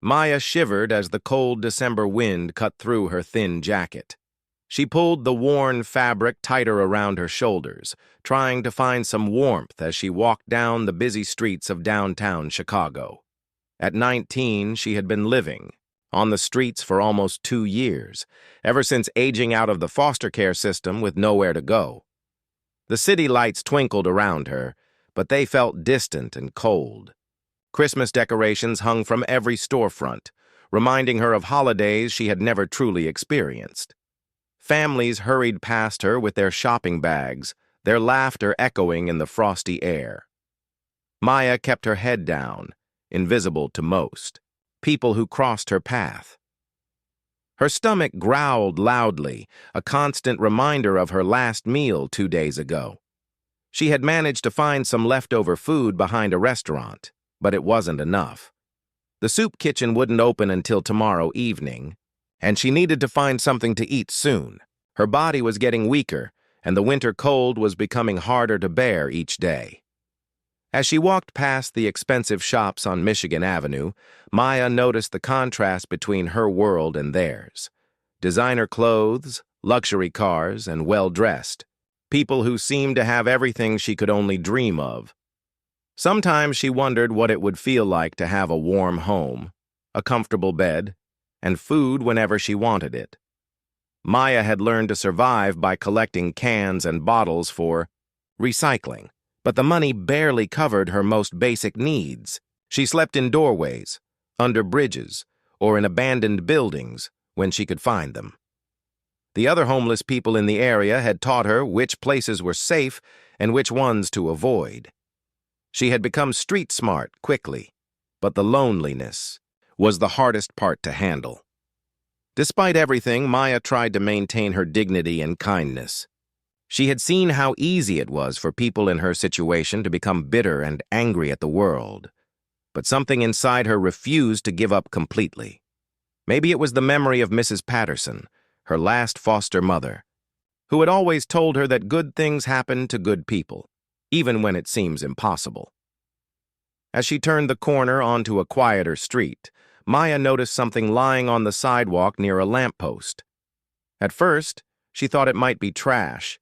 Maya shivered as the cold December wind cut through her thin jacket. She pulled the worn fabric tighter around her shoulders, trying to find some warmth as she walked down the busy streets of downtown Chicago. At 19, she had been living on the streets for almost 2 years, ever since aging out of the foster care system with nowhere to go. The city lights twinkled around her, but they felt distant and cold. Christmas decorations hung from every storefront, reminding her of holidays she had never truly experienced. Families hurried past her with their shopping bags, their laughter echoing in the frosty air. Maya kept her head down, invisible to most, people who crossed her path. Her stomach growled loudly, a constant reminder of her last meal 2 days ago. She had managed to find some leftover food behind a restaurant, but it wasn't enough. The soup kitchen wouldn't open until tomorrow evening, and she needed to find something to eat soon. Her body was getting weaker, and the winter cold was becoming harder to bear each day. As she walked past the expensive shops on Michigan Avenue, Maya noticed the contrast between her world and theirs. Designer clothes, luxury cars, and well-dressed. People who seemed to have everything she could only dream of. Sometimes she wondered what it would feel like to have a warm home, a comfortable bed, and food whenever she wanted it. Maya had learned to survive by collecting cans and bottles for recycling, but the money barely covered her most basic needs. She slept in doorways, under bridges, or in abandoned buildings when she could find them. The other homeless people in the area had taught her which places were safe and which ones to avoid. She had become street smart quickly, but the loneliness was the hardest part to handle. Despite everything, Maya tried to maintain her dignity and kindness. She had seen how easy it was for people in her situation to become bitter and angry at the world, but something inside her refused to give up completely. Maybe it was the memory of Mrs. Patterson, her last foster mother, who had always told her that good things happen to good people, even when it seems impossible. As she turned the corner onto a quieter street, Maya noticed something lying on the sidewalk near a lamppost. At first, she thought it might be trash,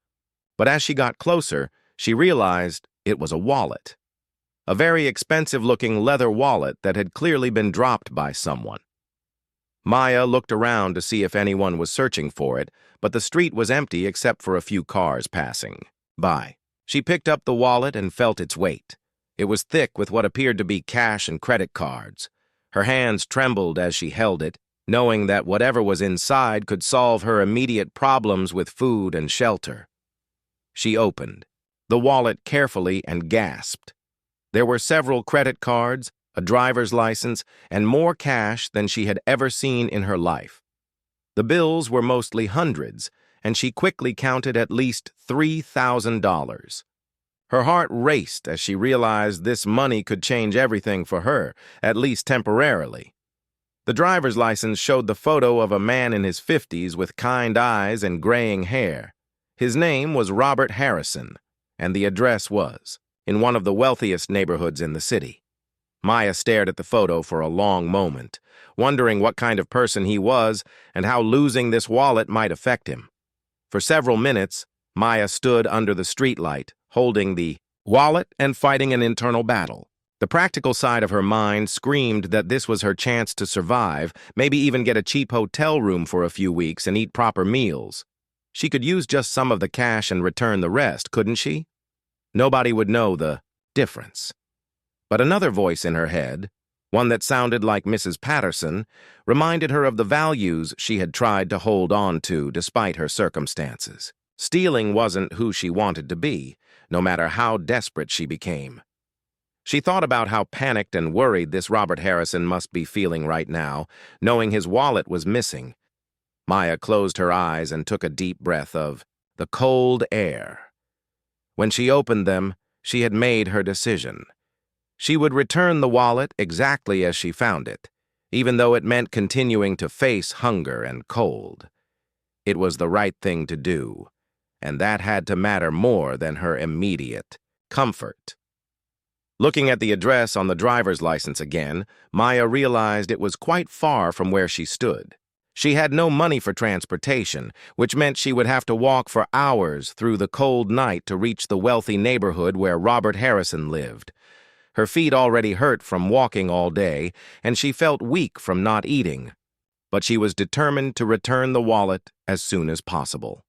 but as she got closer, she realized it was a wallet. A very expensive-looking leather wallet that had clearly been dropped by someone. Maya looked around to see if anyone was searching for it, but the street was empty except for a few cars passing by. She picked up the wallet and felt its weight. It was thick with what appeared to be cash and credit cards. Her hands trembled as she held it, knowing that whatever was inside could solve her immediate problems with food and shelter. She opened the wallet carefully and gasped. There were several credit cards, a driver's license, and more cash than she had ever seen in her life. The bills were mostly hundreds, and she quickly counted at least $3,000. Her heart raced as she realized this money could change everything for her, at least temporarily. The driver's license showed the photo of a man in his 50s with kind eyes and graying hair. His name was Robert Harrison, and the address was in one of the wealthiest neighborhoods in the city. Maya stared at the photo for a long moment, wondering what kind of person he was and how losing this wallet might affect him. For several minutes, Maya stood under the streetlight, holding the wallet and fighting an internal battle. The practical side of her mind screamed that this was her chance to survive, maybe even get a cheap hotel room for a few weeks and eat proper meals. She could use just some of the cash and return the rest, couldn't she? Nobody would know the difference. But another voice in her head, one that sounded like Mrs. Patterson, reminded her of the values she had tried to hold on to despite her circumstances. Stealing wasn't who she wanted to be, no matter how desperate she became. She thought about how panicked and worried this Robert Harrison must be feeling right now, knowing his wallet was missing. Maya closed her eyes and took a deep breath of the cold air. When she opened them, she had made her decision. She would return the wallet exactly as she found it, even though it meant continuing to face hunger and cold. It was the right thing to do, and that had to matter more than her immediate comfort. Looking at the address on the driver's license again, Maya realized it was quite far from where she stood. She had no money for transportation, which meant she would have to walk for hours through the cold night to reach the wealthy neighborhood where Robert Harrison lived. Her feet already hurt from walking all day, and she felt weak from not eating. But she was determined to return the wallet as soon as possible.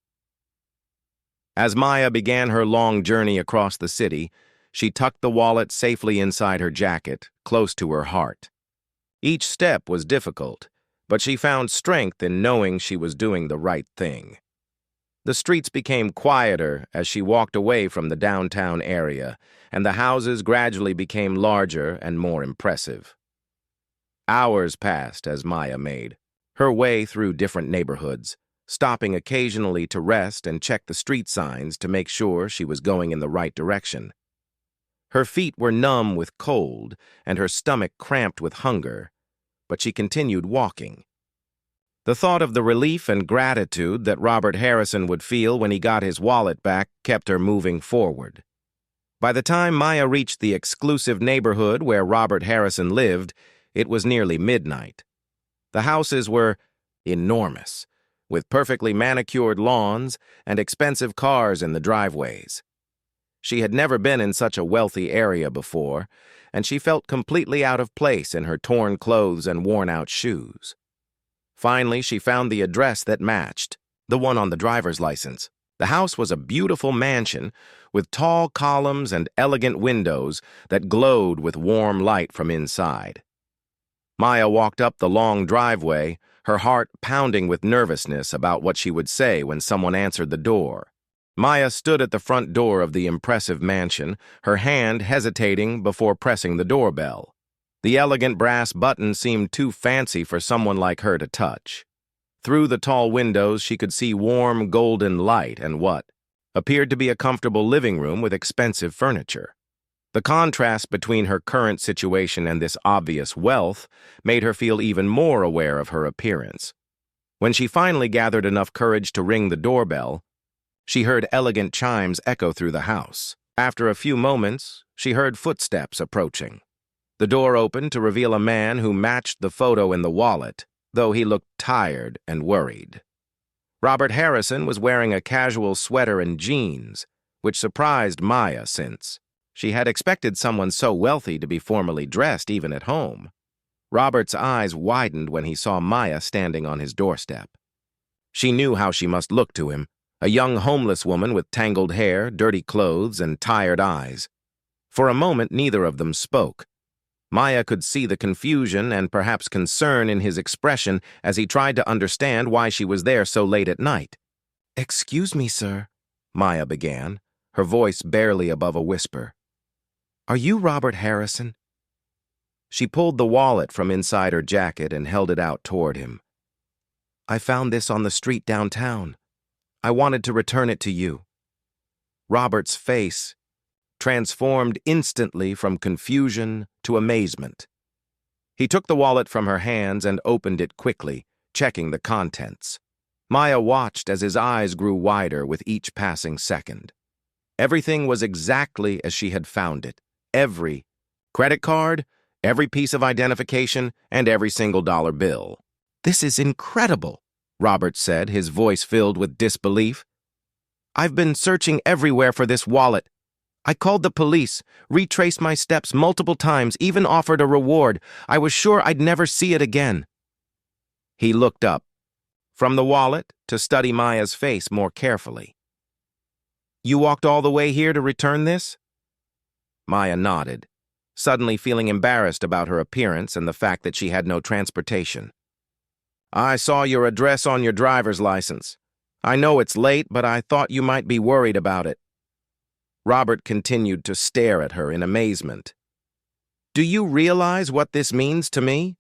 As Maya began her long journey across the city, she tucked the wallet safely inside her jacket, close to her heart. Each step was difficult, but she found strength in knowing she was doing the right thing. The streets became quieter as she walked away from the downtown area, and the houses gradually became larger and more impressive. Hours passed as Maya made her way through different neighborhoods, stopping occasionally to rest and check the street signs to make sure she was going in the right direction. Her feet were numb with cold and her stomach cramped with hunger, but she continued walking. The thought of the relief and gratitude that Robert Harrison would feel when he got his wallet back kept her moving forward. By the time Maya reached the exclusive neighborhood where Robert Harrison lived, it was nearly midnight. The houses were enormous, with perfectly manicured lawns and expensive cars in the driveways. She had never been in such a wealthy area before, and she felt completely out of place in her torn clothes and worn-out shoes. Finally, she found the address that matched, the one on the driver's license. The house was a beautiful mansion with tall columns and elegant windows that glowed with warm light from inside. Maya walked up the long driveway, her heart pounding with nervousness about what she would say when someone answered the door. Maya stood at the front door of the impressive mansion, her hand hesitating before pressing the doorbell. The elegant brass button seemed too fancy for someone like her to touch. Through the tall windows, she could see warm, golden light and what appeared to be a comfortable living room with expensive furniture. The contrast between her current situation and this obvious wealth made her feel even more aware of her appearance. When she finally gathered enough courage to ring the doorbell, she heard elegant chimes echo through the house. After a few moments, she heard footsteps approaching. The door opened to reveal a man who matched the photo in the wallet, though he looked tired and worried. Robert Harrison was wearing a casual sweater and jeans, which surprised Maya since she had expected someone so wealthy to be formally dressed even at home. Robert's eyes widened when he saw Maya standing on his doorstep. She knew how she must look to him, a young homeless woman with tangled hair, dirty clothes, and tired eyes. For a moment, neither of them spoke. Maya could see the confusion and perhaps concern in his expression as he tried to understand why she was there so late at night. "Excuse me, sir," Maya began, her voice barely above a whisper. "Are you Robert Harrison?" She pulled the wallet from inside her jacket and held it out toward him. "I found this on the street downtown. I wanted to return it to you." Robert's face transformed instantly from confusion to amazement. He took the wallet from her hands and opened it quickly, checking the contents. Maya watched as his eyes grew wider with each passing second. Everything was exactly as she had found it. Every credit card, every piece of identification, and every single dollar bill. "This is incredible," Robert said, his voice filled with disbelief. "I've been searching everywhere for this wallet. I called the police, retraced my steps multiple times, even offered a reward. I was sure I'd never see it again." He looked up from the wallet to study Maya's face more carefully. "You walked all the way here to return this?" Maya nodded, suddenly feeling embarrassed about her appearance and the fact that she had no transportation. "I saw your address on your driver's license. I know it's late, but I thought you might be worried about it." Robert continued to stare at her in amazement. "Do you realize what this means to me?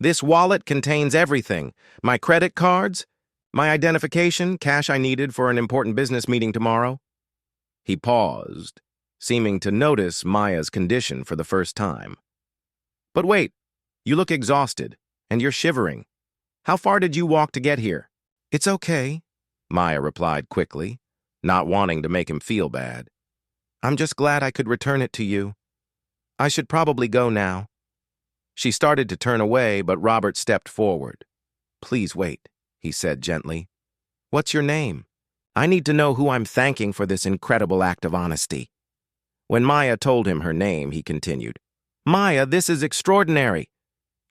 This wallet contains everything: my credit cards, my identification, cash I needed for an important business meeting tomorrow." He paused, seeming to notice Maya's condition for the first time. "But wait, you look exhausted, and you're shivering. How far did you walk to get here?" "It's okay," Maya replied quickly, not wanting to make him feel bad. "I'm just glad I could return it to you." I should probably go now. She started to turn away, but Robert stepped forward. Please wait, he said gently. What's your name? I need to know who I'm thanking for this incredible act of honesty. When Maya told him her name, he continued, Maya, this is extraordinary.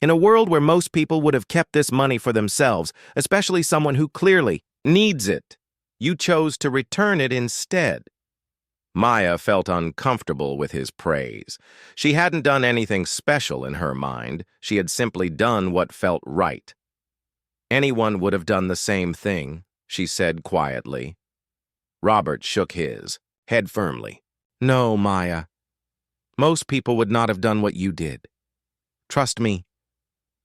In a world where most people would have kept this money for themselves, especially someone who clearly needs it, you chose to return it instead. Maya felt uncomfortable with his praise. She hadn't done anything special in her mind. She had simply done what felt right. Anyone would have done the same thing, she said quietly. Robert shook his head firmly. No, Maya. Most people would not have done what you did. Trust me.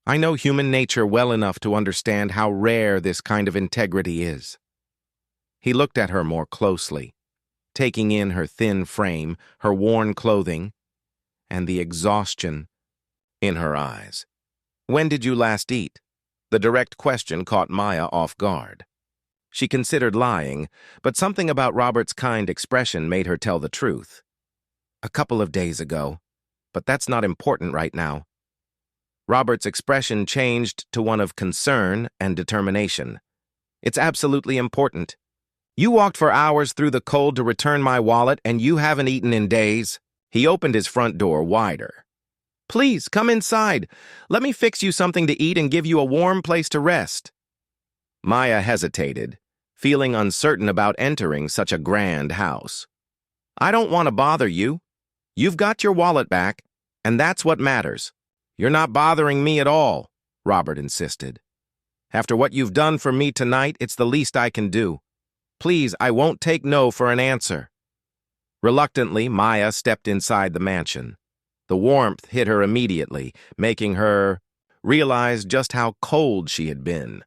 I know human nature well enough to understand how rare this kind of integrity is. He looked at her more closely, taking in her thin frame, her worn clothing, and the exhaustion in her eyes. When did you last eat? The direct question caught Maya off guard. She considered lying, but something about Robert's kind expression made her tell the truth. A couple of days ago, but that's not important right now. Robert's expression changed to one of concern and determination. It's absolutely important. You walked for hours through the cold to return my wallet, and you haven't eaten in days. He opened his front door wider. Please, come inside. Let me fix you something to eat and give you a warm place to rest. Maya hesitated, feeling uncertain about entering such a grand house. I don't want to bother you. You've got your wallet back, and that's what matters. You're not bothering me at all, Robert insisted. After what you've done for me tonight, it's the least I can do. Please, I won't take no for an answer. Reluctantly, Maya stepped inside the mansion. The warmth hit her immediately, making her realize just how cold she had been.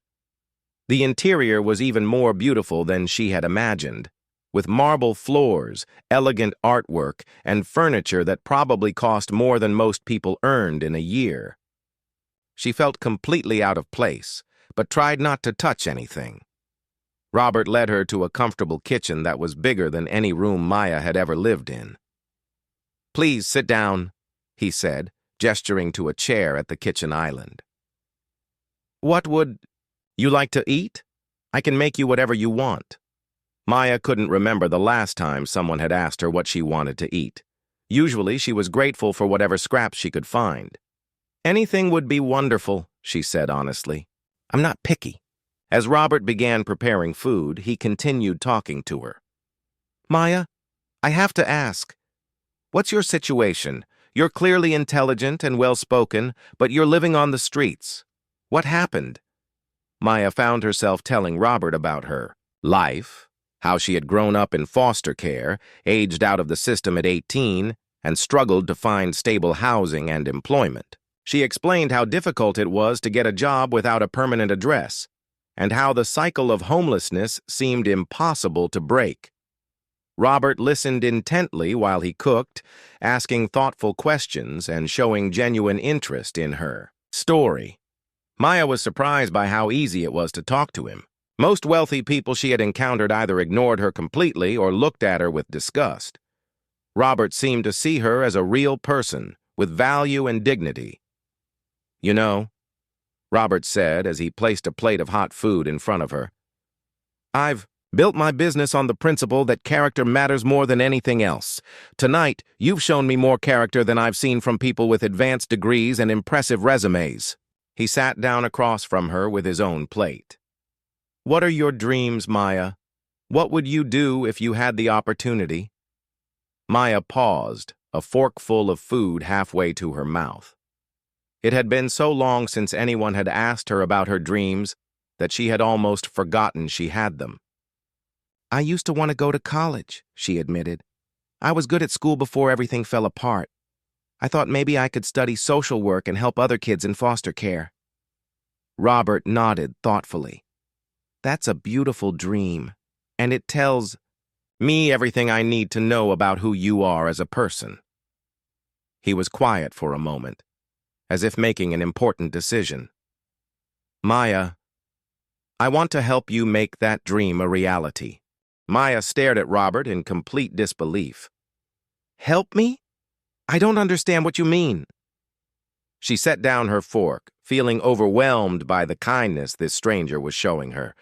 The interior was even more beautiful than she had imagined, with marble floors, elegant artwork, and furniture that probably cost more than most people earned in a year. She felt completely out of place, but tried not to touch anything. Robert led her to a comfortable kitchen that was bigger than any room Maya had ever lived in. Please sit down, he said, gesturing to a chair at the kitchen island. What would you like to eat? I can make you whatever you want. Maya couldn't remember the last time someone had asked her what she wanted to eat. Usually, she was grateful for whatever scraps she could find. Anything would be wonderful, she said honestly. I'm not picky. As Robert began preparing food, he continued talking to her. Maya, I have to ask, what's your situation? You're clearly intelligent and well-spoken, but you're living on the streets. What happened? Maya found herself telling Robert about her life, how she had grown up in foster care, aged out of the system at 18, and struggled to find stable housing and employment. She explained how difficult it was to get a job without a permanent address, and how the cycle of homelessness seemed impossible to break. Robert listened intently while he cooked, asking thoughtful questions and showing genuine interest in her story. Maya was surprised by how easy it was to talk to him. Most wealthy people she had encountered either ignored her completely or looked at her with disgust. Robert seemed to see her as a real person, with value and dignity. You know, Robert said as he placed a plate of hot food in front of her, I've built my business on the principle that character matters more than anything else. Tonight, you've shown me more character than I've seen from people with advanced degrees and impressive resumes. He sat down across from her with his own plate. What are your dreams, Maya? What would you do if you had the opportunity? Maya paused, a forkful of food halfway to her mouth. It had been so long since anyone had asked her about her dreams that she had almost forgotten she had them. I used to want to go to college, she admitted. I was good at school before everything fell apart. I thought maybe I could study social work and help other kids in foster care. Robert nodded thoughtfully. That's a beautiful dream, and it tells me everything I need to know about who you are as a person. He was quiet for a moment, as if making an important decision. Maya, I want to help you make that dream a reality. Maya stared at Robert in complete disbelief. Help me? I don't understand what you mean. She set down her fork, feeling overwhelmed by the kindness this stranger was showing her.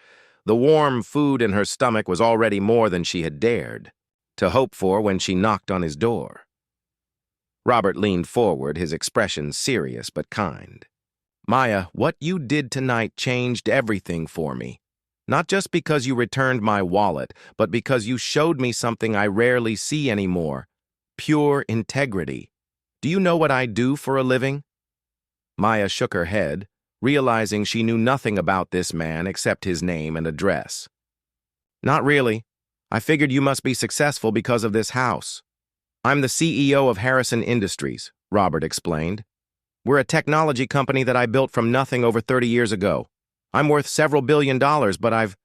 The warm food in her stomach was already more than she had dared to hope for when she knocked on his door. Robert leaned forward, his expression serious but kind. Maya, what you did tonight changed everything for me. Not just because you returned my wallet, but because you showed me something I rarely see anymore. Pure integrity. Do you know what I do for a living? Maya shook her head, realizing she knew nothing about this man except his name and address. Not really. I figured you must be successful because of this house. I'm the CEO of Harrison Industries, Robert explained. We're a technology company that I built from nothing over 30 years ago. I'm worth several $billion, but I've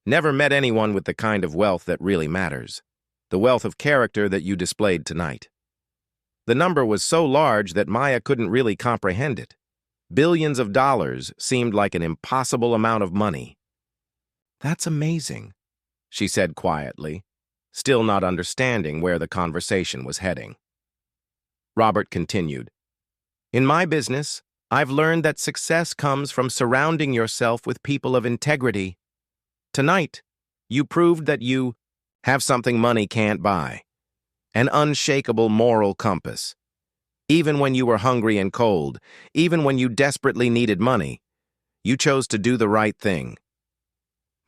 never met anyone with the kind of wealth that really matters. The wealth of character that you displayed tonight. The number was so large that Maya couldn't really comprehend it. Billions of dollars seemed like an impossible amount of money. That's amazing, she said quietly, still not understanding where the conversation was heading. Robert continued, In my business, I've learned that success comes from surrounding yourself with people of integrity. Tonight, you proved that you have something money can't buy. An unshakable moral compass. Even when you were hungry and cold, even when you desperately needed money, you chose to do the right thing.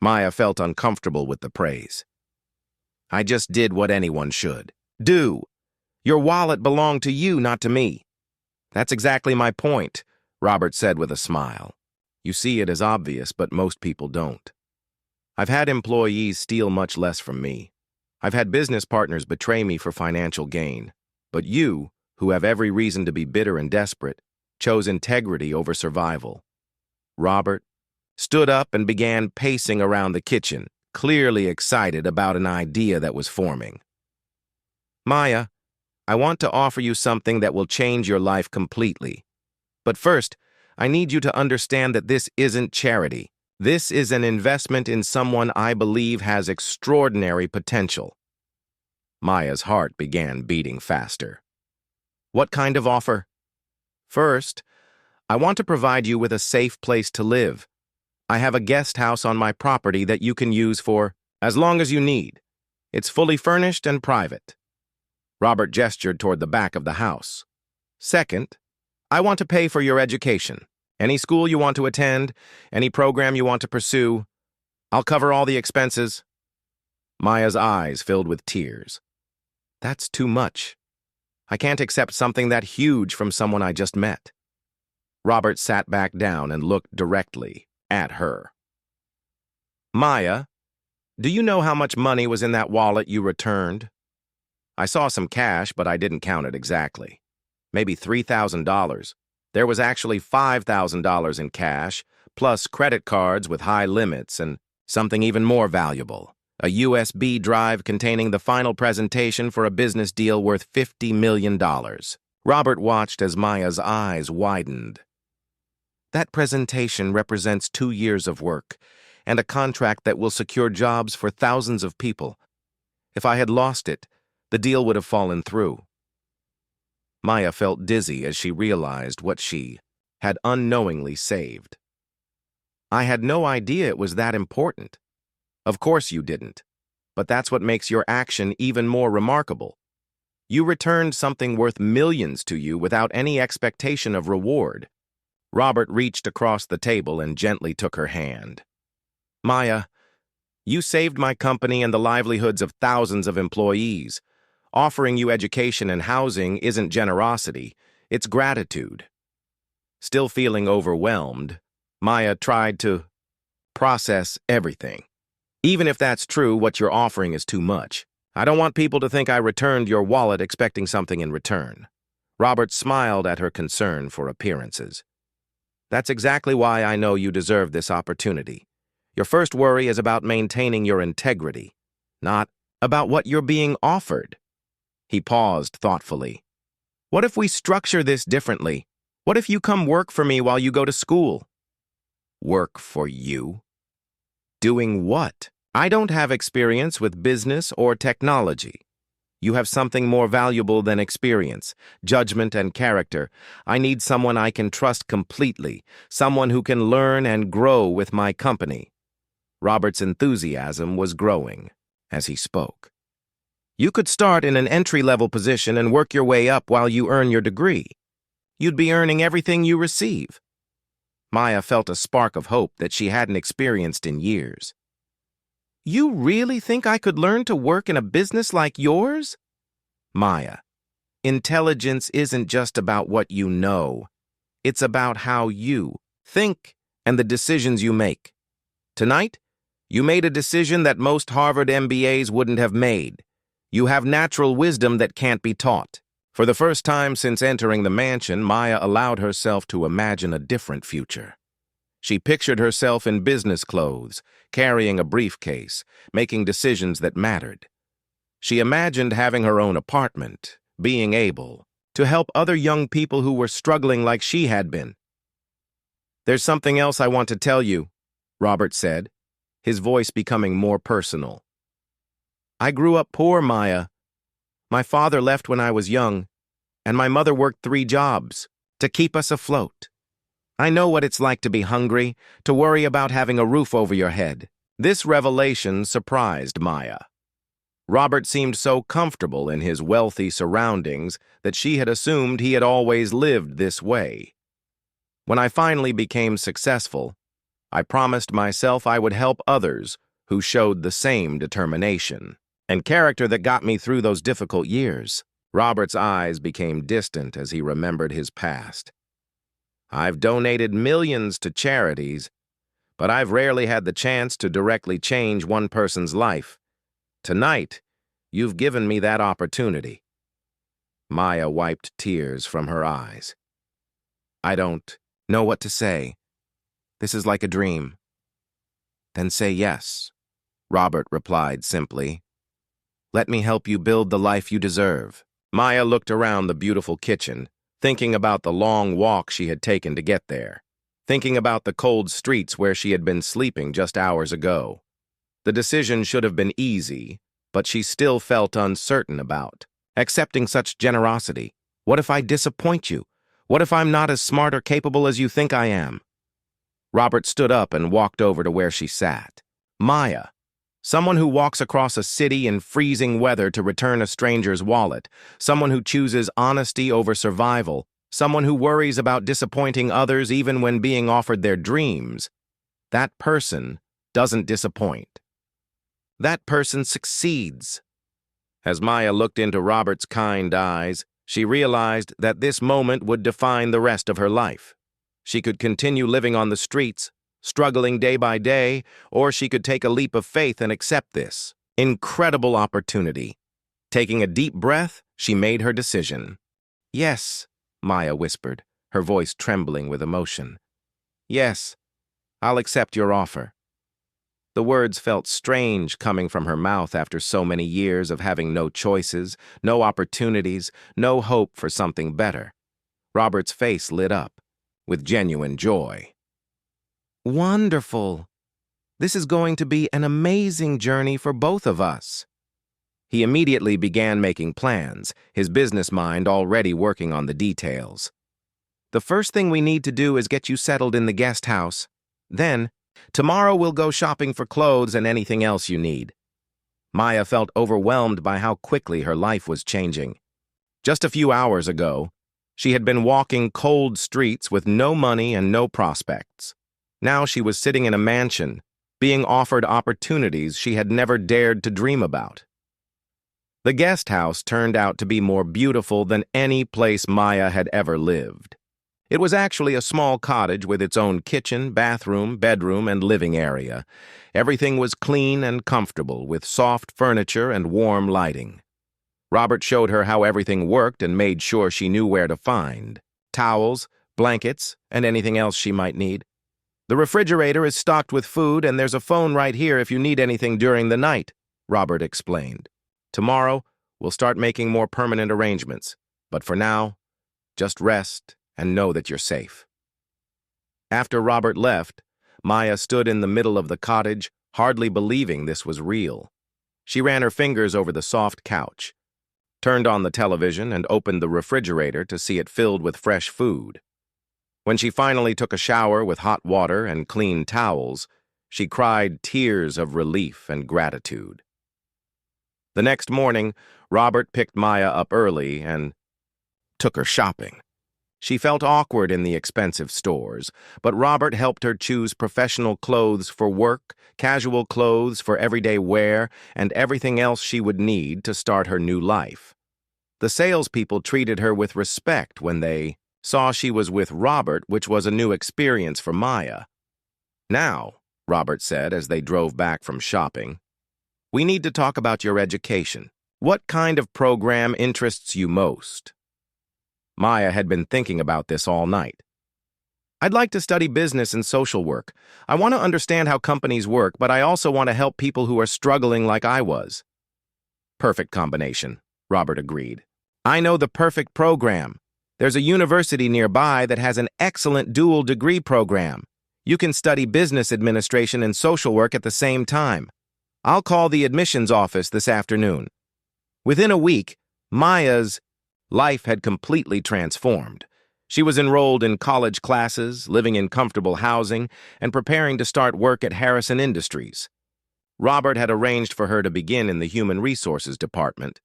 Maya felt uncomfortable with the praise. I just did what anyone should. Do. Your wallet belonged to you, not to me. That's exactly my point, Robert said with a smile. You see it as obvious, but most people don't. I've had employees steal much less from me. I've had business partners betray me for financial gain. But you, who have every reason to be bitter and desperate, chose integrity over survival. Robert stood up and began pacing around the kitchen, clearly excited about an idea that was forming. Maya, I want to offer you something that will change your life completely. But first, I need you to understand that this isn't charity. This is an investment in someone I believe has extraordinary potential. Maya's heart began beating faster. What kind of offer? First, I want to provide you with a safe place to live. I have a guest house on my property that you can use for as long as you need. It's fully furnished and private. Robert gestured toward the back of the house. Second, I want to pay for your education. Any school you want to attend, any program you want to pursue, I'll cover all the expenses. Maya's eyes filled with tears. That's too much. I can't accept something that huge from someone I just met. Robert sat back down and looked directly at her. Maya, do you know how much money was in that wallet you returned? I saw some cash, but I didn't count it exactly. Maybe $3,000. There was actually $5,000 in cash, plus credit cards with high limits and something even more valuable, a USB drive containing the final presentation for a business deal worth $50 million. Robert watched as Maya's eyes widened. That presentation represents 2 years of work and a contract that will secure jobs for thousands of people. If I had lost it, the deal would have fallen through. Maya felt dizzy as she realized what she had unknowingly saved. I had no idea it was that important. Of course you didn't, but that's what makes your action even more remarkable. You returned something worth millions to you without any expectation of reward. Robert reached across the table and gently took her hand. Maya, you saved my company and the livelihoods of thousands of employees. Offering you education and housing isn't generosity, it's gratitude. Still feeling overwhelmed, Maya tried to process everything. Even if that's true, what you're offering is too much. I don't want people to think I returned your wallet expecting something in return. Robert smiled at her concern for appearances. That's exactly why I know you deserve this opportunity. Your first worry is about maintaining your integrity, not about what you're being offered. He paused thoughtfully. What if we structure this differently? What if you come work for me while you go to school? Work for you? Doing what? I don't have experience with business or technology. You have something more valuable than experience, judgment, and character. I need someone I can trust completely, someone who can learn and grow with my company." Robert's enthusiasm was growing as he spoke. "You could start in an entry-level position and work your way up while you earn your degree. You'd be earning everything you receive." Maya felt a spark of hope that she hadn't experienced in years. "You really think I could learn to work in a business like yours?" "Maya, intelligence isn't just about what you know. It's about how you think and the decisions you make. Tonight, you made a decision that most Harvard MBAs wouldn't have made. You have natural wisdom that can't be taught." For the first time since entering the mansion, Maya allowed herself to imagine a different future. She pictured herself in business clothes, carrying a briefcase, making decisions that mattered. She imagined having her own apartment, being able to help other young people who were struggling like she had been. "There's something else I want to tell you," Robert said, his voice becoming more personal. "I grew up poor, Maya. My father left when I was young, and my mother worked 3 jobs to keep us afloat. I know what it's like to be hungry, to worry about having a roof over your head." This revelation surprised Maya. Robert seemed so comfortable in his wealthy surroundings that she had assumed he had always lived this way. "When I finally became successful, I promised myself I would help others who showed the same determination and character that got me through those difficult years." Robert's eyes became distant as he remembered his past. "I've donated millions to charities, but I've rarely had the chance to directly change one person's life. Tonight, you've given me that opportunity." Maya wiped tears from her eyes. "I don't know what to say. This is like a dream." "Then say yes," Robert replied simply. "Let me help you build the life you deserve." Maya looked around the beautiful kitchen, thinking about the long walk she had taken to get there, thinking about the cold streets where she had been sleeping just hours ago. The decision should have been easy, but she still felt uncertain about accepting such generosity. What if I disappoint you? What if I'm not as smart or capable as you think I am? Robert stood up and walked over to where she sat. Maya, someone who walks across a city in freezing weather to return a stranger's wallet, someone who chooses honesty over survival, someone who worries about disappointing others even when being offered their dreams. That person doesn't disappoint. That person succeeds. As Maya looked into Robert's kind eyes, she realized that this moment would define the rest of her life. She could continue living on the streets, struggling day by day, or she could take a leap of faith and accept this incredible opportunity. Taking a deep breath, she made her decision. "Yes," Maya whispered, her voice trembling with emotion. "Yes, I'll accept your offer." The words felt strange coming from her mouth after so many years of having no choices, no opportunities, no hope for something better. Robert's face lit up with genuine joy. "Wonderful. This is going to be an amazing journey for both of us." He immediately began making plans, his business mind already working on the details. "The first thing we need to do is get you settled in the guest house. Then, tomorrow we'll go shopping for clothes and anything else you need." Maya felt overwhelmed by how quickly her life was changing. Just a few hours ago, she had been walking cold streets with no money and no prospects. Now she was sitting in a mansion, being offered opportunities she had never dared to dream about. The guest house turned out to be more beautiful than any place Maya had ever lived. It was actually a small cottage with its own kitchen, bathroom, bedroom, and living area. Everything was clean and comfortable, with soft furniture and warm lighting. Robert showed her how everything worked and made sure she knew where to find towels, blankets, and anything else she might need. "The refrigerator is stocked with food, and there's a phone right here if you need anything during the night," Robert explained. "Tomorrow, we'll start making more permanent arrangements. But for now, just rest and know that you're safe." After Robert left, Maya stood in the middle of the cottage, hardly believing this was real. She ran her fingers over the soft couch. turned on the television, and opened the refrigerator to see it filled with fresh food. When she finally took a shower with hot water and clean towels, she cried tears of relief and gratitude. The next morning, Robert picked Maya up early and took her shopping. She felt awkward in the expensive stores, but Robert helped her choose professional clothes for work, casual clothes for everyday wear, and everything else she would need to start her new life. The salespeople treated her with respect when they saw she was with Robert, which was a new experience for Maya. "Now," Robert said as they drove back from shopping, "we need to talk about your education. What kind of program interests you most?" Maya had been thinking about this all night. "I'd like to study business and social work. I want to understand how companies work, but I also want to help people who are struggling like I was." "Perfect combination," Robert agreed. "I know the perfect program. There's a university nearby that has an excellent dual degree program. You can study business administration and social work at the same time. I'll call the admissions office this afternoon." Within a week, Maya's life had completely transformed. She was enrolled in college classes, living in comfortable housing, and preparing to start work at Harrison Industries. Robert had arranged for her to begin in the Human Resources Department,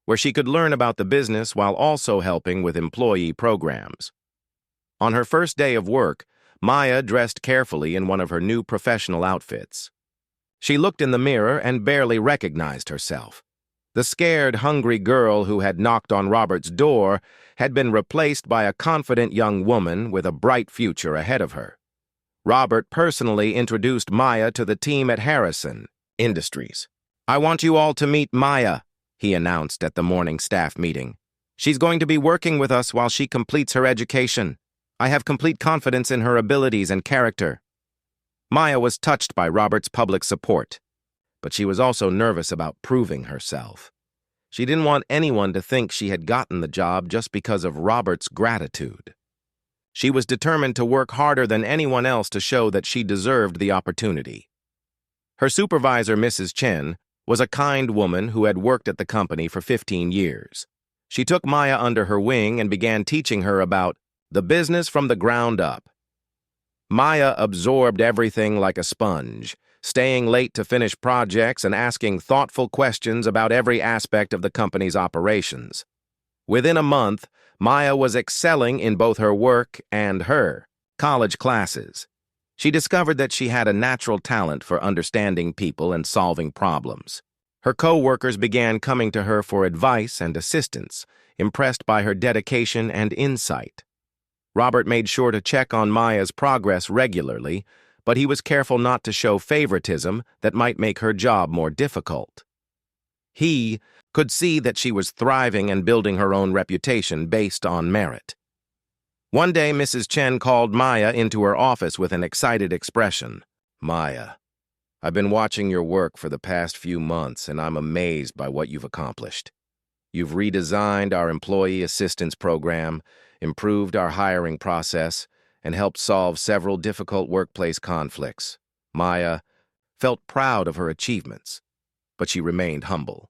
where she could learn about the business while also helping with employee programs. On her first day of work, Maya dressed carefully in one of her new professional outfits. She looked in the mirror and barely recognized herself. The scared, hungry girl who had knocked on Robert's door had been replaced by a confident young woman with a bright future ahead of her. Robert personally introduced Maya to the team at Harrison Industries. "I want you all to meet Maya," he announced at the morning staff meeting. "She's going to be working with us while she completes her education. I have complete confidence in her abilities and character." Maya was touched by Robert's public support, but she was also nervous about proving herself. She didn't want anyone to think she had gotten the job just because of Robert's gratitude. She was determined to work harder than anyone else to show that she deserved the opportunity. Her supervisor, Mrs. Chen, was a kind woman who had worked at the company for 15 years. She took Maya under her wing and began teaching her about the business from the ground up. Maya absorbed everything like a sponge, staying late to finish projects and asking thoughtful questions about every aspect of the company's operations. Within a month, Maya was excelling in both her work and her college classes. She discovered that she had a natural talent for understanding people and solving problems. Her co-workers began coming to her for advice and assistance, impressed by her dedication and insight. Robert made sure to check on Maya's progress regularly, but he was careful not to show favoritism that might make her job more difficult. He could see that she was thriving and building her own reputation based on merit. One day, Mrs. Chen called Maya into her office with an excited expression. "Maya, I've been watching your work for the past few months, and I'm amazed by what you've accomplished. You've redesigned our employee assistance program, improved our hiring process, and helped solve several difficult workplace conflicts." Maya felt proud of her achievements, but she remained humble.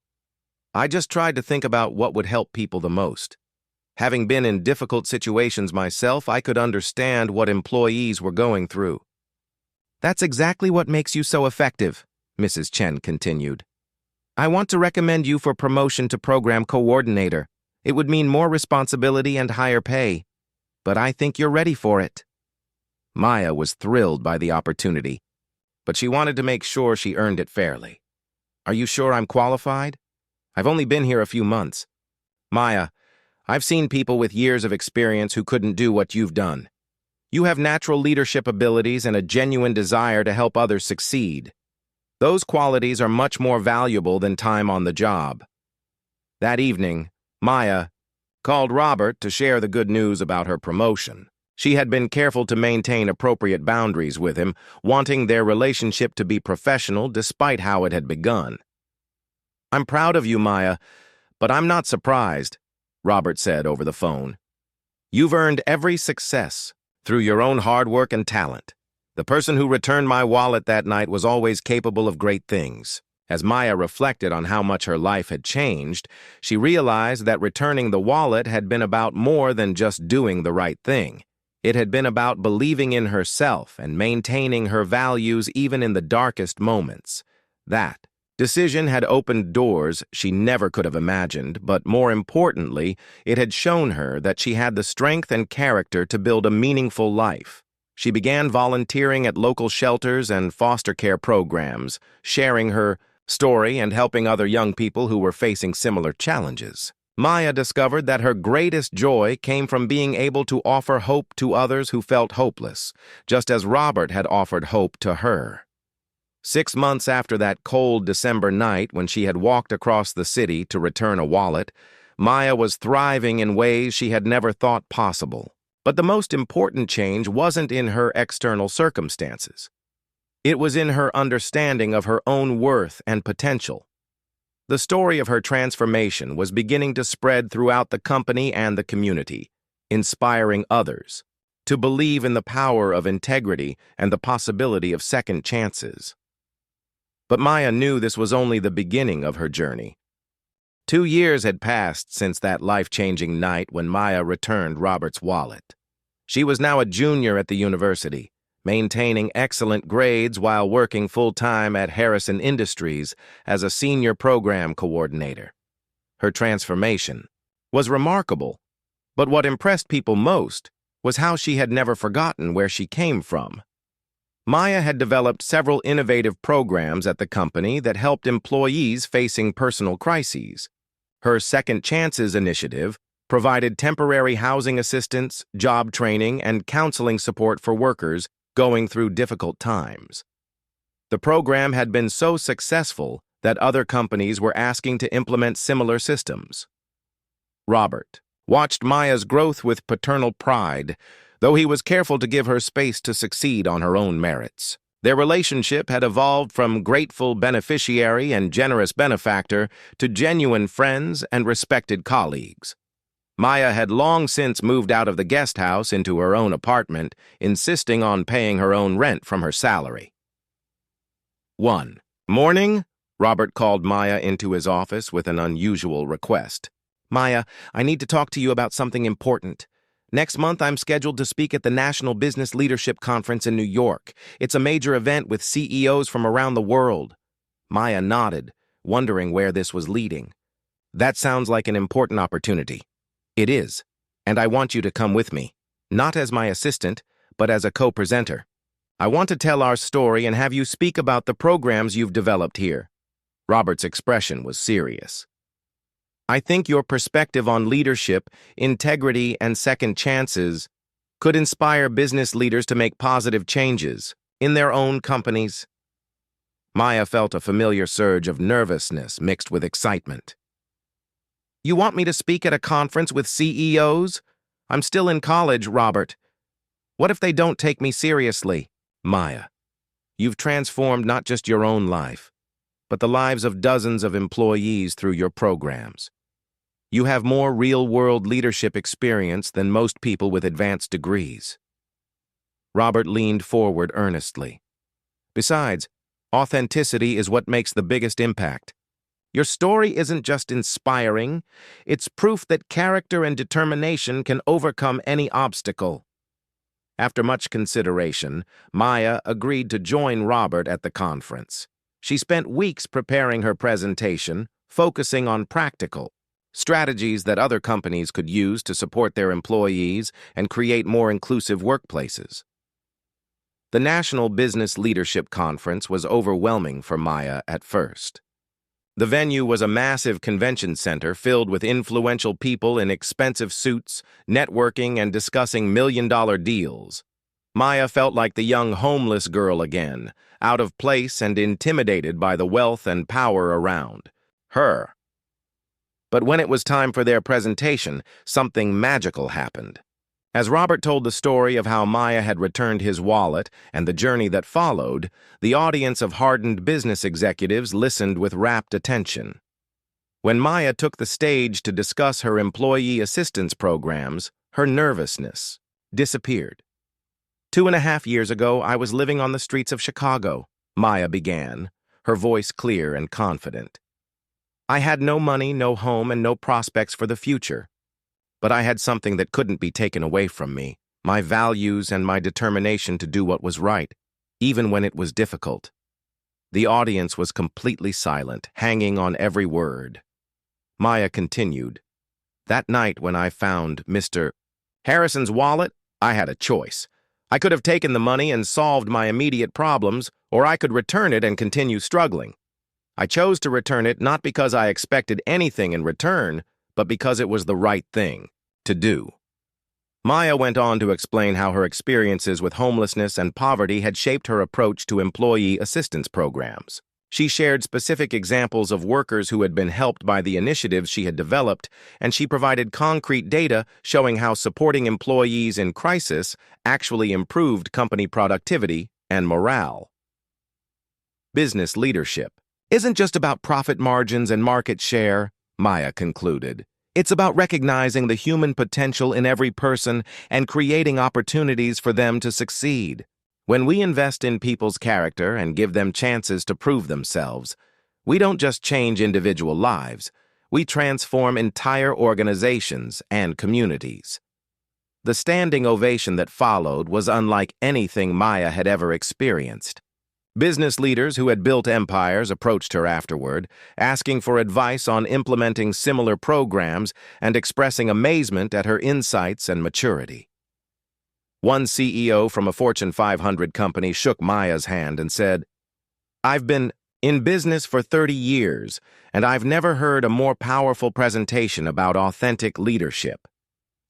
"I just tried to think about what would help people the most. Having been in difficult situations myself, I could understand what employees were going through." "That's exactly what makes you so effective," Mrs. Chen continued. "I want to recommend you for promotion to program coordinator. It would mean more responsibility and higher pay, but I think you're ready for it." Maya was thrilled by the opportunity, but she wanted to make sure she earned it fairly. "Are you sure I'm qualified? I've only been here a few months." "Maya, I've seen people with years of experience who couldn't do what you've done. You have natural leadership abilities and a genuine desire to help others succeed. Those qualities are much more valuable than time on the job." That evening, Maya called Robert to share the good news about her promotion. She had been careful to maintain appropriate boundaries with him, wanting their relationship to be professional despite how it had begun. "I'm proud of you, Maya, but I'm not surprised," Robert said over the phone. "You've earned every success through your own hard work and talent. The person who returned my wallet that night was always capable of great things." As Maya reflected on how much her life had changed, she realized that returning the wallet had been about more than just doing the right thing. It had been about believing in herself and maintaining her values even in the darkest moments. That decision had opened doors she never could have imagined, but more importantly, it had shown her that she had the strength and character to build a meaningful life. She began volunteering at local shelters and foster care programs, sharing her story and helping other young people who were facing similar challenges. Maya discovered that her greatest joy came from being able to offer hope to others who felt hopeless, just as Robert had offered hope to her. 6 months after that cold December night when she had walked across the city to return a wallet, Maya was thriving in ways she had never thought possible. But the most important change wasn't in her external circumstances. It was in her understanding of her own worth and potential. The story of her transformation was beginning to spread throughout the company and the community, inspiring others to believe in the power of integrity and the possibility of second chances. But Maya knew this was only the beginning of her journey. 2 years had passed since that life-changing night when Maya returned Robert's wallet. She was now a junior at the university, maintaining excellent grades while working full-time at Harrison Industries as a senior program coordinator. Her transformation was remarkable, but what impressed people most was how she had never forgotten where she came from. Maya had developed several innovative programs at the company that helped employees facing personal crises. Her Second Chances initiative provided temporary housing assistance, job training, and counseling support for workers going through difficult times. The program had been so successful that other companies were asking to implement similar systems. Robert watched Maya's growth with paternal pride, though he was careful to give her space to succeed on her own merits. Their relationship had evolved from grateful beneficiary and generous benefactor to genuine friends and respected colleagues. Maya had long since moved out of the guest house into her own apartment, insisting on paying her own rent from her salary. One morning, Robert called Maya into his office with an unusual request. "Maya, I need to talk to you about something important. Next month, I'm scheduled to speak at the National Business Leadership Conference in New York. It's a major event with CEOs from around the world." Maya nodded, wondering where this was leading. "That sounds like an important opportunity." "It is, and I want you to come with me, not as my assistant, but as a co-presenter. I want to tell our story and have you speak about the programs you've developed here." Robert's expression was serious. "I think your perspective on leadership, integrity, and second chances could inspire business leaders to make positive changes in their own companies." Maya felt a familiar surge of nervousness mixed with excitement. "You want me to speak at a conference with CEOs? I'm still in college, Robert. What if they don't take me seriously?" "Maya, you've transformed not just your own life, but the lives of dozens of employees through your programs. You have more real-world leadership experience than most people with advanced degrees." Robert leaned forward earnestly. "Besides, authenticity is what makes the biggest impact. Your story isn't just inspiring, it's proof that character and determination can overcome any obstacle." After much consideration, Maya agreed to join Robert at the conference. She spent weeks preparing her presentation, focusing on practical strategies that other companies could use to support their employees and create more inclusive workplaces. The National Business Leadership Conference was overwhelming for Maya at first. The venue was a massive convention center filled with influential people in expensive suits, networking and discussing million-dollar deals. Maya felt like the young homeless girl again, out of place and intimidated by the wealth and power around her. But when it was time for their presentation, something magical happened. As Robert told the story of how Maya had returned his wallet and the journey that followed, the audience of hardened business executives listened with rapt attention. When Maya took the stage to discuss her employee assistance programs, her nervousness disappeared. 2.5 years ago, I was living on the streets of Chicago, Maya began, her voice clear and confident. I had no money, no home, and no prospects for the future. But I had something that couldn't be taken away from me, my values and my determination to do what was right, even when it was difficult. The audience was completely silent, hanging on every word. Maya continued, "That night when I found Mr. Harrison's wallet, I had a choice. I could have taken the money and solved my immediate problems, or I could return it and continue struggling. I chose to return it not because I expected anything in return, but because it was the right thing to do." Maya went on to explain how her experiences with homelessness and poverty had shaped her approach to employee assistance programs. She shared specific examples of workers who had been helped by the initiatives she had developed, and she provided concrete data showing how supporting employees in crisis actually improved company productivity and morale. Business leadership isn't just about profit margins and market share, Maya concluded. It's about recognizing the human potential in every person and creating opportunities for them to succeed. When we invest in people's character and give them chances to prove themselves, we don't just change individual lives, we transform entire organizations and communities. The standing ovation that followed was unlike anything Maya had ever experienced. Business leaders who had built empires approached her afterward, asking for advice on implementing similar programs and expressing amazement at her insights and maturity. One CEO from a Fortune 500 company shook Maya's hand and said, "I've been in business for 30 years, and I've never heard a more powerful presentation about authentic leadership.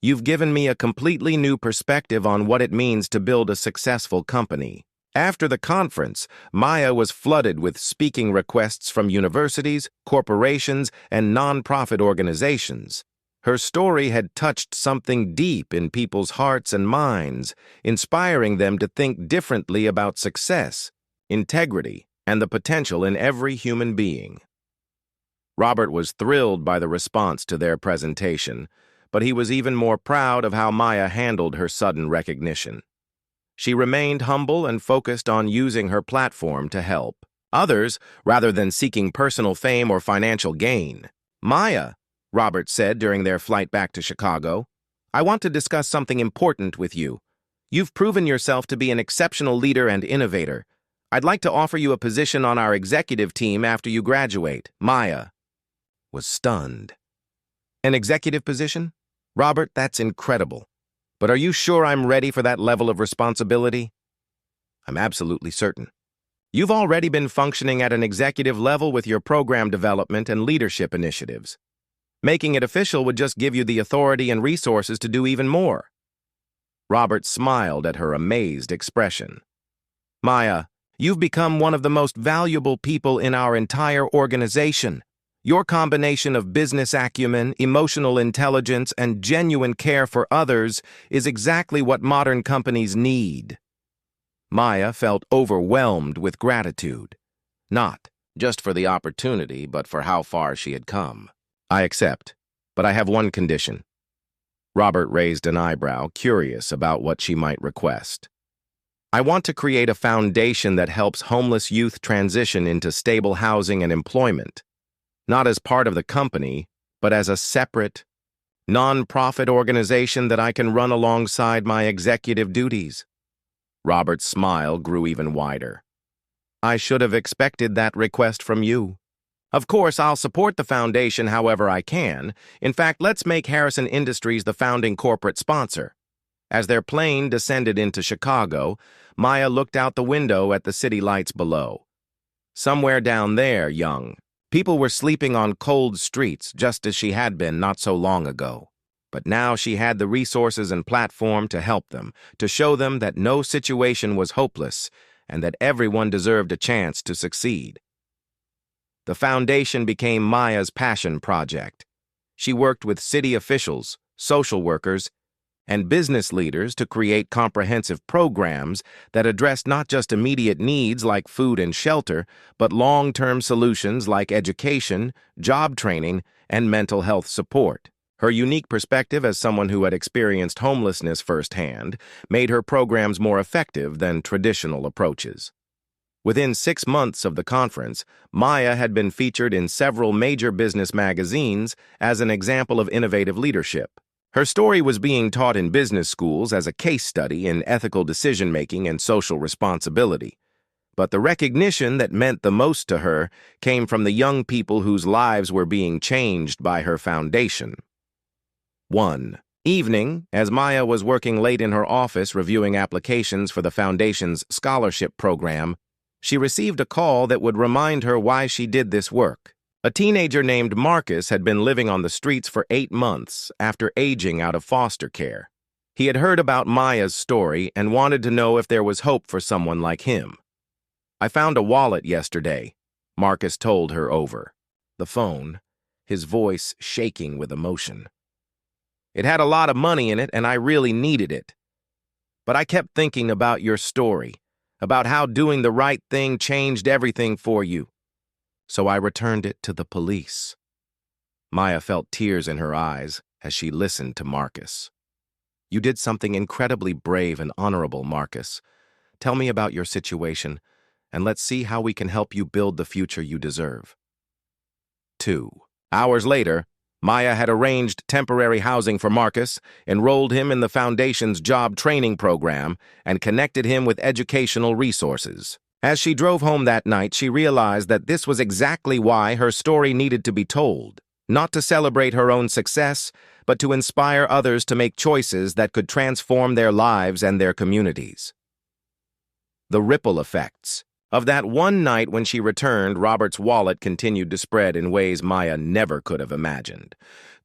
You've given me a completely new perspective on what it means to build a successful company." After the conference, Maya was flooded with speaking requests from universities, corporations, and nonprofit organizations. Her story had touched something deep in people's hearts and minds, inspiring them to think differently about success, integrity, and the potential in every human being. Robert was thrilled by the response to their presentation, but he was even more proud of how Maya handled her sudden recognition. She remained humble and focused on using her platform to help others rather than seeking personal fame or financial gain. "Maya," Robert said during their flight back to Chicago, "I want to discuss something important with you. You've proven yourself to be an exceptional leader and innovator. I'd like to offer you a position on our executive team after you graduate." Maya was stunned. "An executive position? Robert, that's incredible. But are you sure I'm ready for that level of responsibility?" "I'm absolutely certain. You've already been functioning at an executive level with your program development and leadership initiatives. Making it official would just give you the authority and resources to do even more." Robert smiled at her amazed expression. "Maya, you've become one of the most valuable people in our entire organization. Your combination of business acumen, emotional intelligence, and genuine care for others is exactly what modern companies need." Maya felt overwhelmed with gratitude, not just for the opportunity, but for how far she had come. "I accept, but I have one condition." Robert raised an eyebrow, curious about what she might request. "I want to create a foundation that helps homeless youth transition into stable housing and employment. Not as part of the company, but as a separate, non-profit organization that I can run alongside my executive duties." Robert's smile grew even wider. "I should have expected that request from you. Of course, I'll support the foundation however I can. In fact, let's make Harrison Industries the founding corporate sponsor." As their plane descended into Chicago, Maya looked out the window at the city lights below. Somewhere down there, young, people were sleeping on cold streets just as she had been not so long ago. But now she had the resources and platform to help them, to show them that no situation was hopeless and that everyone deserved a chance to succeed. The foundation became Maya's passion project. She worked with city officials, social workers, and business leaders to create comprehensive programs that addressed not just immediate needs like food and shelter, but long-term solutions like education, job training, and mental health support. Her unique perspective as someone who had experienced homelessness firsthand made her programs more effective than traditional approaches. Within 6 months of the conference, Maya had been featured in several major business magazines as an example of innovative leadership. Her story was being taught in business schools as a case study in ethical decision-making and social responsibility. But the recognition that meant the most to her came from the young people whose lives were being changed by her foundation. 1. Evening, as Maya was working late in her office reviewing applications for the foundation's scholarship program, she received a call that would remind her why she did this work. A teenager named Marcus had been living on the streets for 8 months after aging out of foster care. He had heard about Maya's story and wanted to know if there was hope for someone like him. "I found a wallet yesterday," Marcus told her over the phone, his voice shaking with emotion. "It had a lot of money in it, and I really needed it. But I kept thinking about your story, about how doing the right thing changed everything for you. So I returned it to the police." Maya felt tears in her eyes as she listened to Marcus. "You did something incredibly brave and honorable, Marcus. Tell me about your situation, and let's see how we can help you build the future you deserve." 2. Hours later, Maya had arranged temporary housing for Marcus, enrolled him in the Foundation's job training program, and connected him with educational resources. As she drove home that night, she realized that this was exactly why her story needed to be told, not to celebrate her own success, but to inspire others to make choices that could transform their lives and their communities. The ripple effects. Of that one night when she returned, Robert's wallet continued to spread in ways Maya never could have imagined.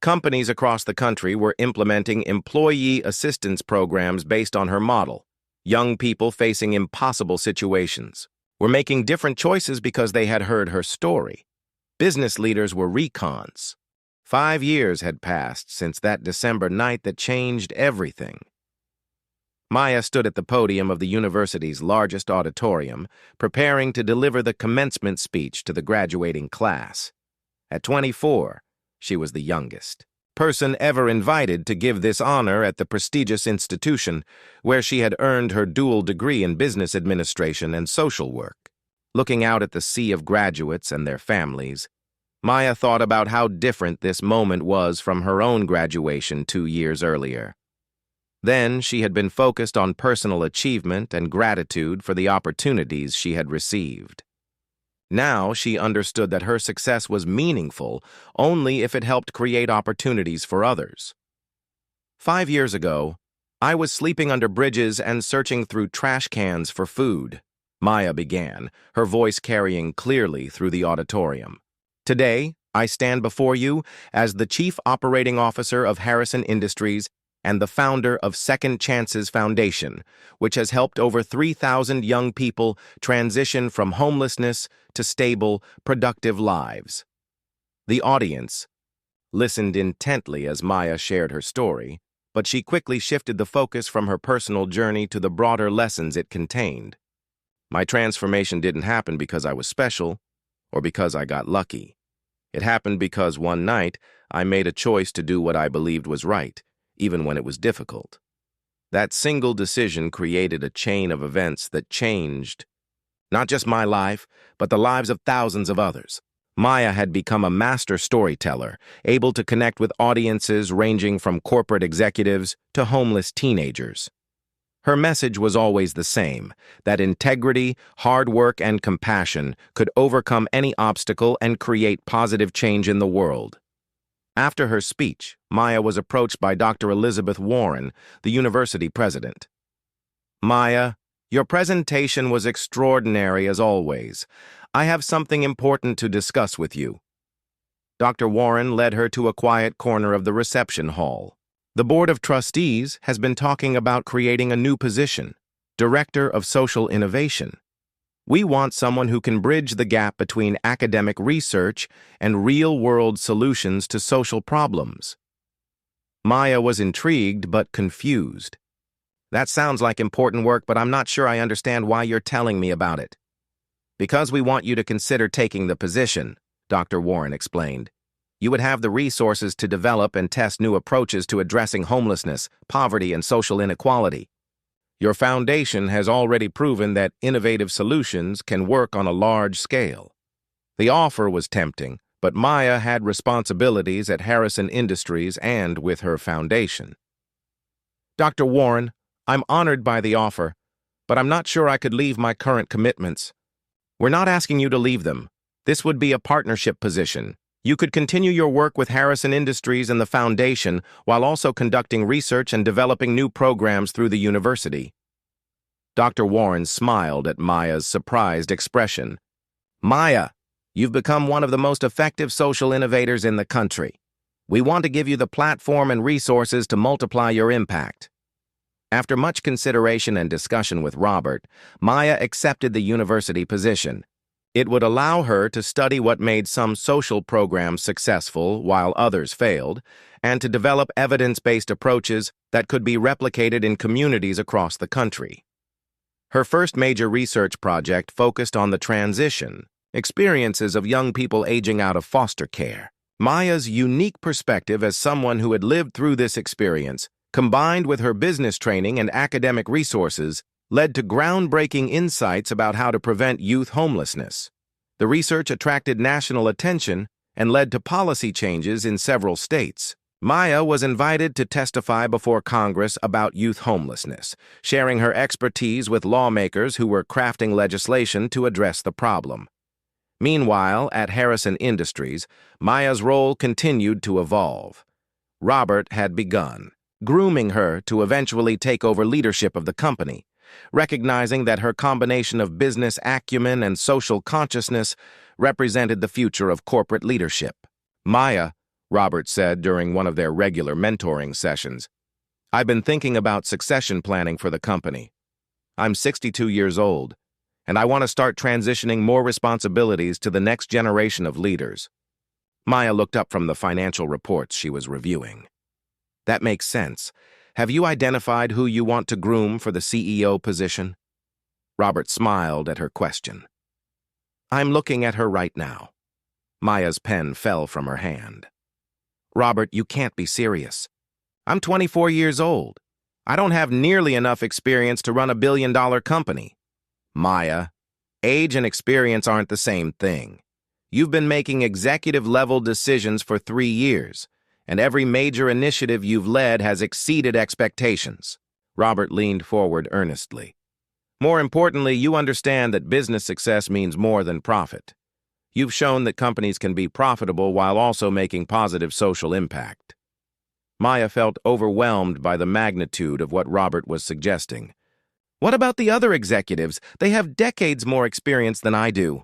Companies across the country were implementing employee assistance programs based on her model. Young people facing impossible situations were making different choices because they had heard her story. Business leaders were recons. 5 years had passed since that December night that changed everything. Maya stood at the podium of the university's largest auditorium, preparing to deliver the commencement speech to the graduating class. At 24, she was the youngest person ever invited to give this honor at the prestigious institution where she had earned her dual degree in business administration and social work. Looking out at the sea of graduates and their families, Maya thought about how different this moment was from her own graduation 2 years earlier. Then she had been focused on personal achievement and gratitude for the opportunities she had received. Now she understood that her success was meaningful only if it helped create opportunities for others. 5 years ago, I was sleeping under bridges and searching through trash cans for food, Maya began, her voice carrying clearly through the auditorium. Today, I stand before you as the Chief Operating Officer of Harrison Industries and the founder of Second Chances Foundation, which has helped over 3,000 young people transition from homelessness to stable, productive lives. The audience listened intently as Maya shared her story, but she quickly shifted the focus from her personal journey to the broader lessons it contained. My transformation didn't happen because I was special or because I got lucky. It happened because one night I made a choice to do what I believed was right, even when it was difficult. That single decision created a chain of events that changed not just my life, but the lives of thousands of others. Maya had become a master storyteller, able to connect with audiences ranging from corporate executives to homeless teenagers. Her message was always the same, that integrity, hard work, and compassion could overcome any obstacle and create positive change in the world. After her speech, Maya was approached by Dr. Elizabeth Warren, the university president. "Maya, your presentation was extraordinary as always. I have something important to discuss with you." Dr. Warren led her to a quiet corner of the reception hall. "The Board of Trustees has been talking about creating a new position, Director of Social Innovation. We want someone who can bridge the gap between academic research and real-world solutions to social problems." Maya was intrigued but confused. "That sounds like important work, but I'm not sure I understand why you're telling me about it." "Because we want you to consider taking the position," Dr. Warren explained. "You would have the resources to develop and test new approaches to addressing homelessness, poverty, and social inequality. Your foundation has already proven that innovative solutions can work on a large scale. The offer was tempting, but Maya had responsibilities at Harrison Industries and with her foundation. Dr. Warren, I'm honored by the offer, but I'm not sure I could leave my current commitments. We're not asking you to leave them. This would be a partnership position. You could continue your work with Harrison Industries and the foundation while also conducting research and developing new programs through the university. Dr. Warren smiled at Maya's surprised expression. Maya, you've become one of the most effective social innovators in the country. We want to give you the platform and resources to multiply your impact. After much consideration and discussion with Robert, Maya accepted the university position. It would allow her to study what made some social programs successful while others failed, and to develop evidence-based approaches that could be replicated in communities across the country. Her first major research project focused on the transition, experiences of young people aging out of foster care. Maya's unique perspective as someone who had lived through this experience, combined with her business training and academic resources, led to groundbreaking insights about how to prevent youth homelessness. The research attracted national attention and led to policy changes in several states. Maya was invited to testify before Congress about youth homelessness, sharing her expertise with lawmakers who were crafting legislation to address the problem. Meanwhile, at Harrison Industries, Maya's role continued to evolve. Robert had begun, grooming her to eventually take over leadership of the company, recognizing that her combination of business acumen and social consciousness represented the future of corporate leadership. Maya, Robert said during one of their regular mentoring sessions, I've been thinking about succession planning for the company. I'm 62 years old, and I want to start transitioning more responsibilities to the next generation of leaders. Maya looked up from the financial reports she was reviewing. That makes sense. Have you identified who you want to groom for the CEO position? Robert smiled at her question. I'm looking at her right now. Maya's pen fell from her hand. Robert, you can't be serious. I'm 24 years old. I don't have nearly enough experience to run a billion-dollar company. Maya, age and experience aren't the same thing. You've been making executive-level decisions for 3 years, and every major initiative you've led has exceeded expectations. Robert leaned forward earnestly. More importantly, you understand that business success means more than profit. You've shown that companies can be profitable while also making positive social impact. Maya felt overwhelmed by the magnitude of what Robert was suggesting. What about the other executives? They have decades more experience than I do.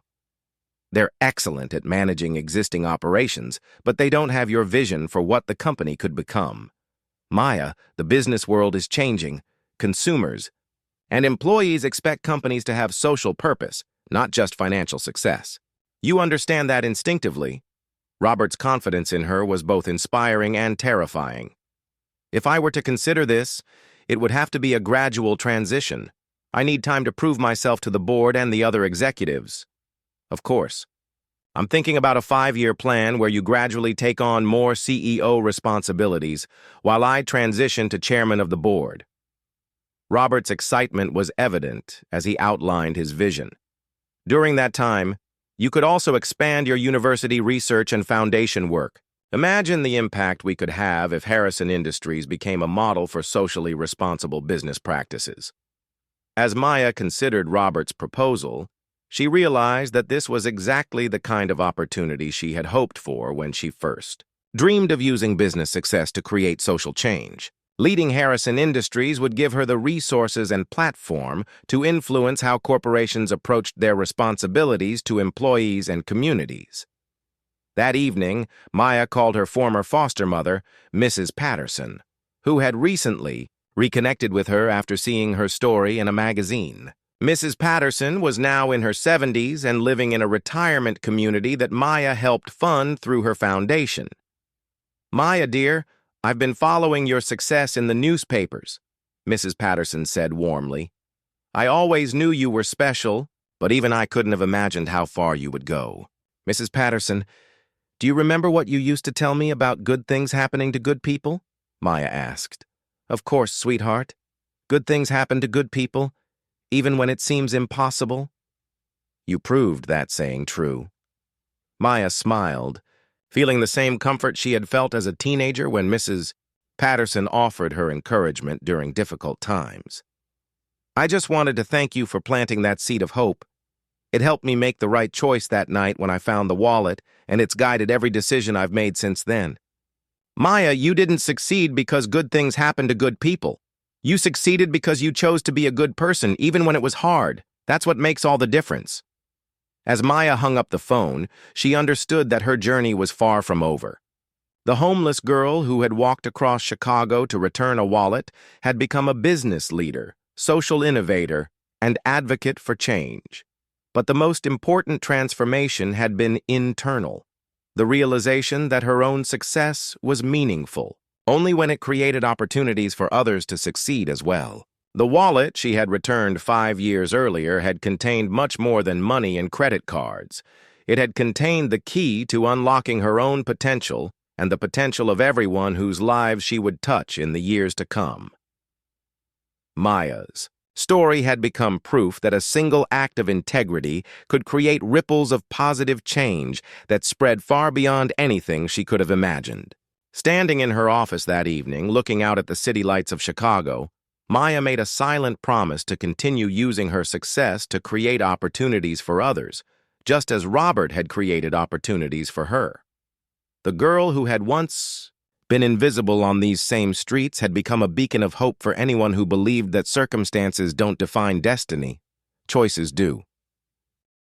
They're excellent at managing existing operations, but they don't have your vision for what the company could become. Maya, the business world is changing, consumers, and employees expect companies to have social purpose, not just financial success. You understand that instinctively. Robert's confidence in her was both inspiring and terrifying. If I were to consider this, it would have to be a gradual transition. I need time to prove myself to the board and the other executives. Of course. I'm thinking about a 5-year plan where you gradually take on more CEO responsibilities while I transition to chairman of the board. Robert's excitement was evident as he outlined his vision. During that time, you could also expand your university research and foundation work. Imagine the impact we could have if Harrison Industries became a model for socially responsible business practices. As Maya considered Robert's proposal, she realized that this was exactly the kind of opportunity she had hoped for when she first dreamed of using business success to create social change. Leading Harrison Industries would give her the resources and platform to influence how corporations approached their responsibilities to employees and communities. That evening, Maya called her former foster mother, Mrs. Patterson, who had recently reconnected with her after seeing her story in a magazine. Mrs. Patterson was now in her 70s and living in a retirement community that Maya helped fund through her foundation. Maya, dear, I've been following your success in the newspapers, Mrs. Patterson said warmly. I always knew you were special, but even I couldn't have imagined how far you would go. Mrs. Patterson, do you remember what you used to tell me about good things happening to good people? Maya asked. Of course, sweetheart. Good things happen to good people, even when it seems impossible. You proved that saying true. Maya smiled, feeling the same comfort she had felt as a teenager when Mrs. Patterson offered her encouragement during difficult times. I just wanted to thank you for planting that seed of hope. It helped me make the right choice that night when I found the wallet, and it's guided every decision I've made since then. Maya, you didn't succeed because good things happen to good people. You succeeded because you chose to be a good person, even when it was hard. That's what makes all the difference. As Maya hung up the phone, she understood that her journey was far from over. The homeless girl who had walked across Chicago to return a wallet had become a business leader, social innovator, and advocate for change. But the most important transformation had been internal. The realization that her own success was meaningful, only when it created opportunities for others to succeed as well. The wallet she had returned 5 years earlier had contained much more than money and credit cards. It had contained the key to unlocking her own potential and the potential of everyone whose lives she would touch in the years to come. Maya's story had become proof that a single act of integrity could create ripples of positive change that spread far beyond anything she could have imagined. Standing in her office that evening, looking out at the city lights of Chicago, Maya made a silent promise to continue using her success to create opportunities for others, just as Robert had created opportunities for her. The girl who had once been invisible on these same streets had become a beacon of hope for anyone who believed that circumstances don't define destiny. Choices do.